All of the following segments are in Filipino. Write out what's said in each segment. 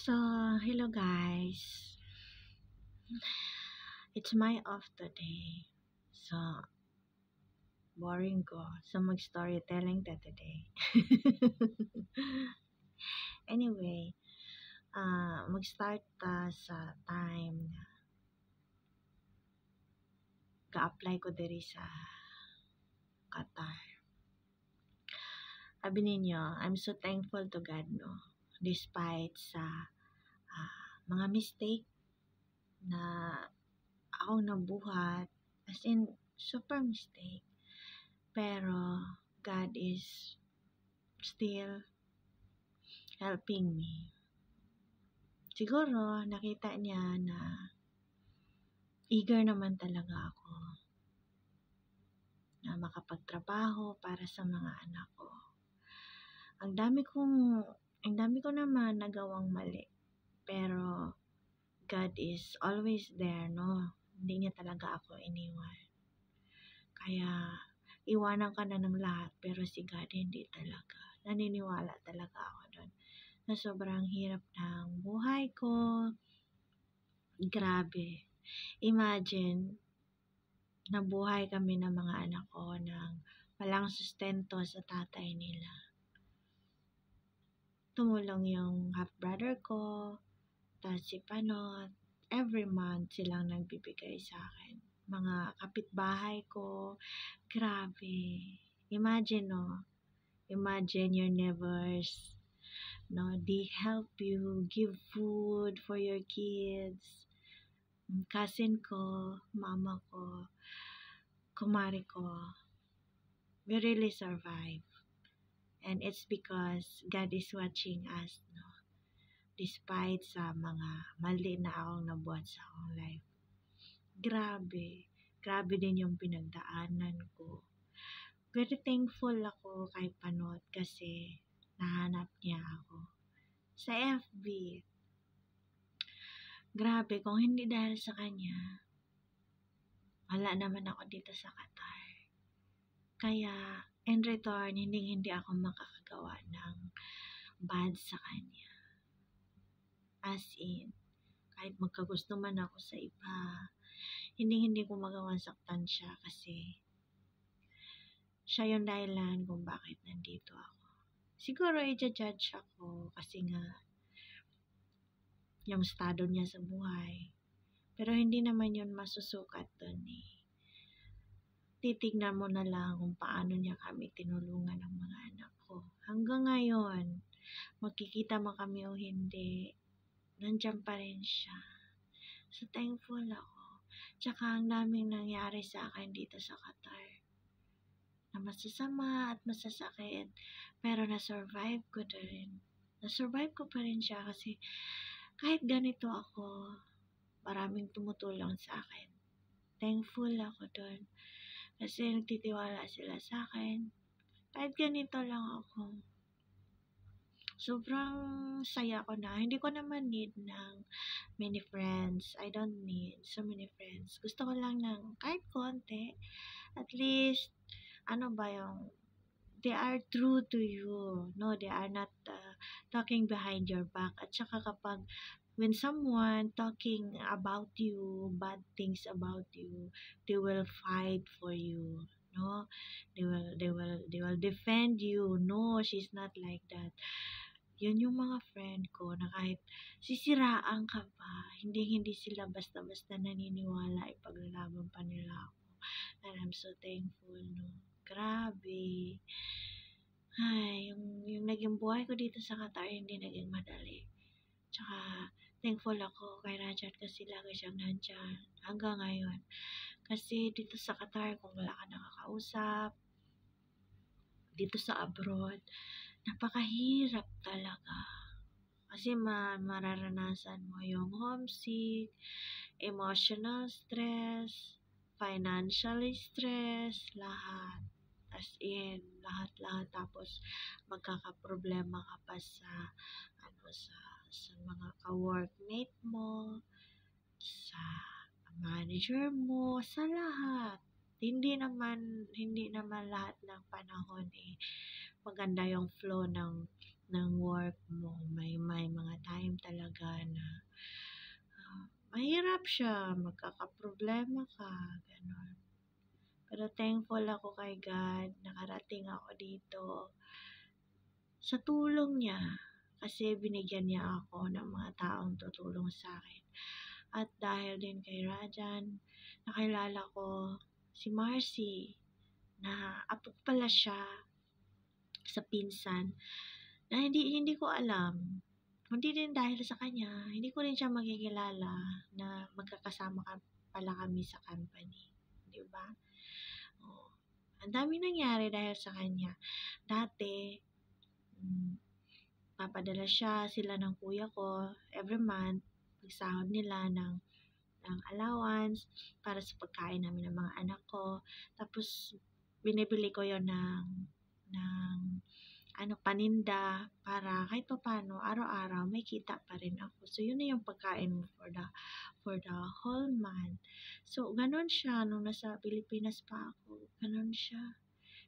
So, hello guys. It's my off today. So, boring ko. So, mag-storytelling ta today. Anyway, mag-start ta sa time na ka-apply ko diri sa Qatar. Sabi ninyo, I'm so thankful to God, no? Despite sa mga mistake na akong nabuhat, as in, super mistake. Pero, God is still helping me. Siguro, nakita niya na eager naman talaga ako na makapagtrabaho para sa mga anak ko. Ang dami ko naman nagawang mali. Pero, God is always there, no? Hindi niya talaga ako iniwan. Kaya, iwanan ka na ng lahat, pero si God hindi talaga. Naniniwala talaga ako doon. Na sobrang hirap ng buhay ko. Grabe. Imagine, nabuhay kami ng mga anak ko ng walang sustento sa tatay nila. Tumulong yung half-brother ko, tapos si Panot, every month silang nagbibigay sa akin. Mga kapitbahay ko, grabe. Imagine, no? Imagine your neighbors, no? They help you, give food for your kids. Cousin ko, mama ko, kumari ko, we really survive. And it's because God is watching us, no? Despite sa mga mali na akong nabuhat sa akong life. Grabe. Grabe din yung pinagdaanan ko. Very thankful ako kay Panot kasi nahanap niya ako sa FB. Grabe, kung hindi dahil sa kanya, wala naman ako dito sa Qatar. Kaya, in return, hindi ako makakagawa ng bad sa kanya. As in, kahit magkagusto man ako sa iba, hindi ko magawang saktan siya kasi siya yung dahilan kung bakit nandito ako. Siguro i-judge ako kasi nga yung estado niya sa buhay. Pero hindi naman yun masusukat dun eh. Titignan mo na lang kung paano niya kami tinulungan ng mga anak ko. Hanggang ngayon, magkikita mo kami o hindi, nandiyan pa rin siya. So, thankful ako. Tsaka, ang daming nangyari sa akin dito sa Qatar. Na masasama at masasakit. Pero, na-survive ko rin. Na-survive ko pa rin siya kasi kahit ganito ako, maraming tumutulong sa akin. Thankful ako doon. Kasi nagtitiwala sila sa akin. Kahit ganito lang ako. Sobrang saya ko na. Hindi ko naman need ng many friends. I don't need so many friends. Gusto ko lang ng kahit konti. At least, they are true to you. No, they are not talking behind your back. At saka kapag when someone talking about you, bad things about you, they will fight for you. No, they will defend you. No, she's not like that. Yun yung mga friend ko na kahit sisiraan ka pa, hindi sila basta-basta naniniwala, ipaglalaban pa nila ako. And I'm so thankful, no. Grabe. Ay, yung naging buhay ko dito sa Qatar, hindi naging madali. Tsaka, thankful ako kay Rajat kasi lagi siyang nandyan hanggang ngayon. Kasi dito sa Qatar, kung wala ka nakakausap, dito sa abroad, napakahirap talaga. Kasi mararanasan mo yung homesick, emotional stress, financial stress, lahat. As in, lahat-lahat. Tapos, magkakaproblema ka pa sa mga ka-workmate mo, sa manager mo, sa lahat. Hindi naman lahat ng panahon maganda yung flow ng work mo. May mga time talaga mahirap siya, magkakaproblema ka, gano'n. Pero thankful ako kay God, nakarating ako dito sa tulong niya. Kasi binigyan niya ako ng mga taong tutulong sa akin. At dahil din kay Rajan, nakilala ko si Marcy, na apo pala siya sa pinsan, na hindi ko alam. Hindi din dahil sa kanya, hindi ko rin siya makikilala na magkakasama pala kami sa company. Di ba? Oh. Ang daming nangyari dahil sa kanya. Dati, papadala sila ng kuya ko every month, pagsahod nila ng allowance para sa pagkain namin ng mga anak ko. Tapos, binibili ko yon ng paninda para kahit pa paano, araw-araw may kita pa rin ako. So, yun na yung pagkain mo for the whole month. So, ganun siya nung nasa Pilipinas pa ako. Ganun siya.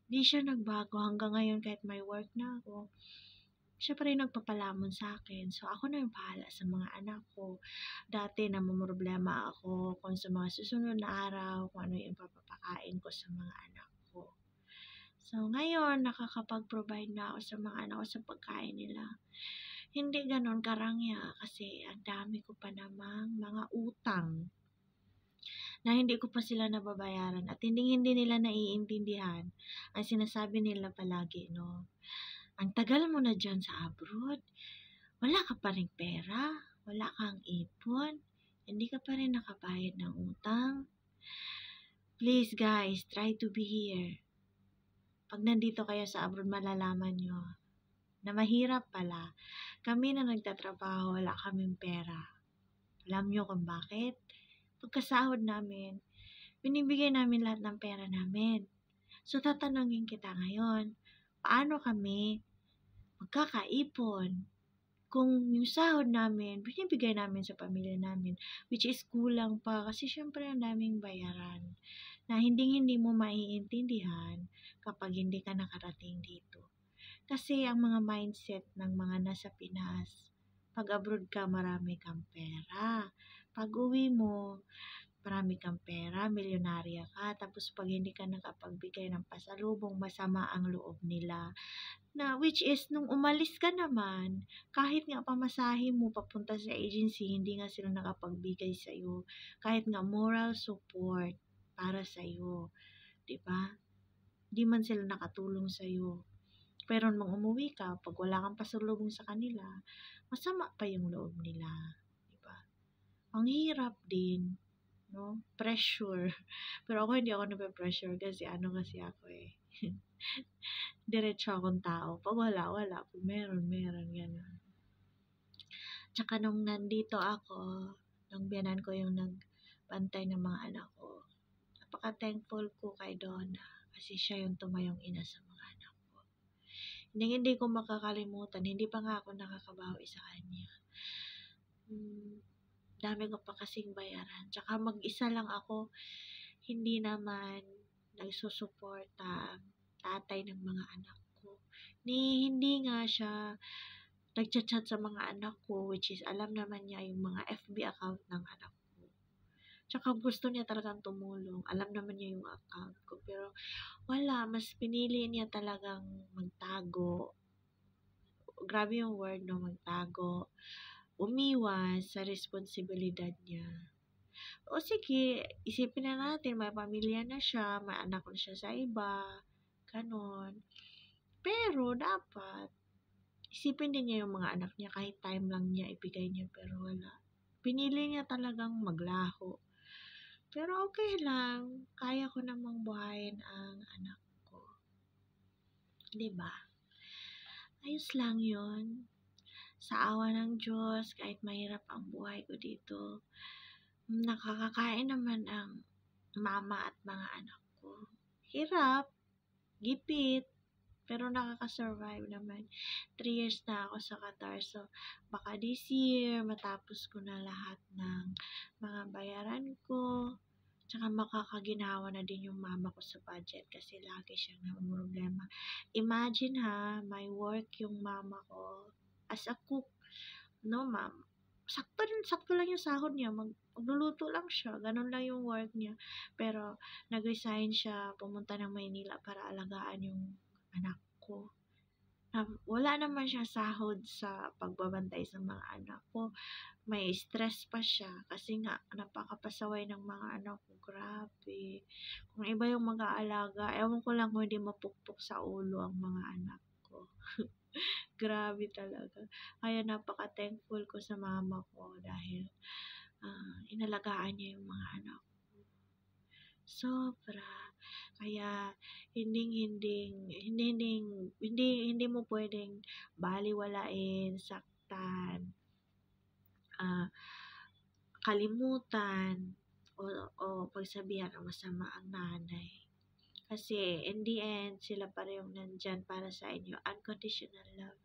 Di siya nagbago hanggang ngayon kahit may work na ako. Siya pa rin nagpapalamon sa akin. So, ako na yung bahala sa mga anak ko. Dati, namumroblema ako kung sa mga susunod na araw, kung ano yung papapakain ko sa mga anak ko. So, ngayon, nakakapag-provide na ako sa mga anak ko sa pagkain nila. Hindi ganon karangya kasi ang dami ko pa namang mga utang na hindi ko pa sila nababayaran at hindi nila naiintindihan. Ang sinasabi nila palagi, no? Ang tagal mo na dyan sa abroad, wala ka pa rin pera, wala kang ipon, hindi ka pa rin nakabayad ng utang. Please guys, try to be here. Pag nandito kayo sa abroad, malalaman nyo na mahirap pala. Kami na nagtatrabaho, wala kaming pera. Alam nyo kung bakit? Pagkasahod namin, binibigay namin lahat ng pera namin. So, tatanungin kita ngayon, paano kami magkakaipon kung yung sahod namin, binibigay namin sa pamilya namin, which is kulang pa kasi syempre ang daming bayaran na hindi mo maiintindihan kapag hindi ka nakarating dito. Kasi ang mga mindset ng mga nasa Pinas, pag abroad ka, marami kang pera. Pag uwi mo, marami kang pera, milyonarya ka, tapos pag hindi ka nakapagbigay ng pasalubong, masama ang loob nila. Na which is, nung umalis ka naman, kahit nga pamasahe mo papunta sa agency, hindi nga sila nakapagbigay sa'yo. Kahit nga moral support para sa'yo. Diba? Di man sila nakatulong sa'yo. Pero nung umuwi ka, pag wala kang pasalubong sa kanila, masama pa yung loob nila. Diba? Ang hirap din. No? Pressure. Pero ako hindi ako nape-pressure kasi kasi ako eh. Diretso akong tao. Pag wala. Pag meron, gano'n. Tsaka nung nandito ako, nung biyanan ko yung nagbantay ng mga anak ko, napaka-thankful ko kay Donna kasi siya yung tumayong ina sa mga anak ko. Hindi ko makakalimutan, hindi pa nga ako nakakabawi sa kanya. Dami ko pa kasing bayaran. Tsaka mag-isa lang ako, hindi naman nagsusuporta tatay ng mga anak ko. Hindi nga siya nagchat-chat sa mga anak ko, which is alam naman niya yung mga FB account ng anak ko. Tsaka gusto niya talagang tumulong. Alam naman niya yung account ko. Pero wala, mas pinili niya talagang magtago. Grabe yung word, no, magtago. Umiwas sa responsibilidad niya. O sige, isipin na natin, may pamilya na siya, may anak na siya sa iba, ganon. Pero dapat, isipin din niya yung mga anak niya, kahit time lang niya, ibigay niya, pero wala. Pinili niya talagang maglaho. Pero okay lang, kaya ko namang buhayin ang anak ko. Diba? Ayos lang yon. Sa awa ng Diyos, kahit mahirap ang buhay ko dito, nakakakain naman ang mama at mga anak ko. Hirap, gipit, pero nakaka-survive naman. 3 years na ako sa Qatar, so baka this year, matapos ko na lahat ng mga bayaran ko, tsaka makakaginawa na din yung mama ko sa budget kasi lagi siyang namumroblema. Imagine ha, may work yung mama ko as a cook. No, ma'am. sakto lang yung sahod niya, magluluto lang siya, gano'n lang yung work niya. Pero nag-resign siya, pumunta ng Maynila para alagaan yung anak ko. Wala naman siyang sahod sa pagbabantay sa mga anak ko. May stress pa siya kasi nga napakapasaway ng mga anak ko, grabe. Kung iba yung mag-aalaga, ewan ko lang kung hindi mapukpok sa ulo ang mga anak ko. Grabe talaga. Kaya napaka-thankful ko sa mama ko dahil inalagaan niya yung mga anak ko. Sobra. Kaya hindi mo pwedeng baliwalain, saktan, ah, kalimutan, o pagsabihan ng masama ang nanay. Kasi in the end, sila pa rin yung nandyan para sa inyo. Unconditional love.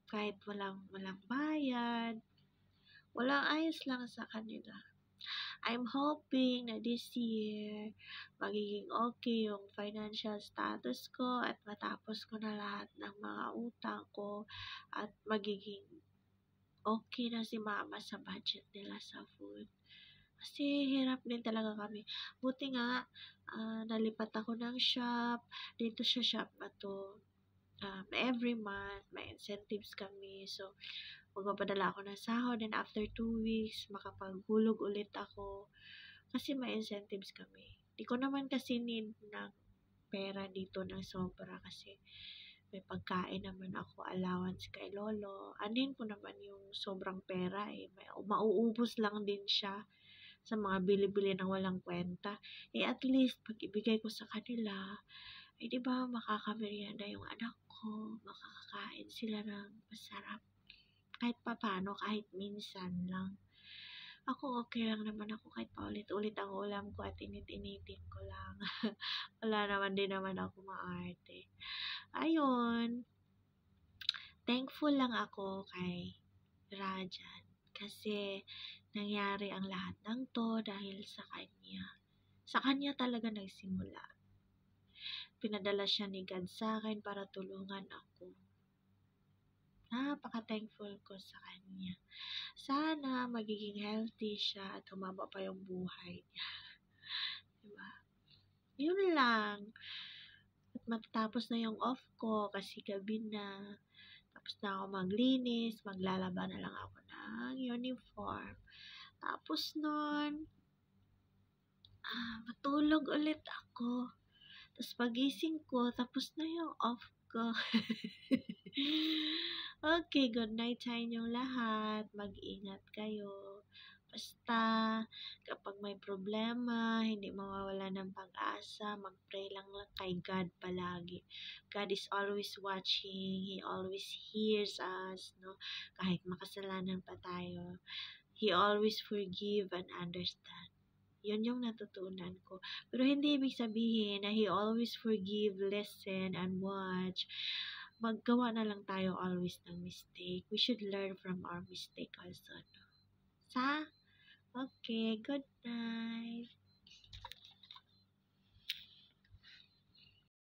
Kahit walang bayad, walang ayos lang sa kanila. I'm hoping na this year, magiging okay yung financial status ko at matapos ko na lahat ng mga utang ko at magiging okay na si mama sa budget nila sa food. Kasi hirap din talaga kami. Buti nga, nalipat ako ng shop. Dito sa shop na to, every month, may incentives kami. So, magpapadala ako ng sahod and after 2 weeks, makapaghulog ulit ako. Kasi may incentives kami. Di ko naman kasi need ng pera dito ng sobra kasi may pagkain naman ako, allowance kay lolo. Anin ko naman yung sobrang pera eh. Mauubos lang din siya sa mga bili-bili ng walang kwenta. Eh at least, pag ibigay ko sa kanila, eh di ba makakamerienda yung anak ko, makakakain sila ng masarap. Kahit papano, kahit minsan lang. Ako okay lang naman ako kahit paulit-ulit ang ulam ko at init-initin ko lang. Wala naman din naman ako maarte. Ayun, thankful lang ako kay Rajan kasi nangyari ang lahat ng to dahil sa kanya. Sa kanya talaga nagsimula. Pinadala siya ni God sa akin para tulungan ako. Napaka-thankful ko sa kanya. Sana magiging healthy siya at humaba pa yung buhay niya. Diba? Yun lang. At matatapos na yung off ko kasi gabi na. Tapos na ako maglinis, maglalaba na lang ako ng uniform. Tapos nun, matulog ulit ako. Tapos pagising ko, tapos na yung off ko. Okay, good night sa inyong lahat. Mag-ingat kayo. Basta, kapag may problema, hindi mawawala ng pag-asa, mag-pray lang kay God palagi. God is always watching. He always hears us, no? Kahit makasalanan pa tayo. He always forgive and understand. Yun yung natutunan ko. Pero hindi ibig sabihin na He always forgive, listen, and watch. Maggawa na lang tayo always ng mistake. We should learn from our mistake also. No? Okay, good night.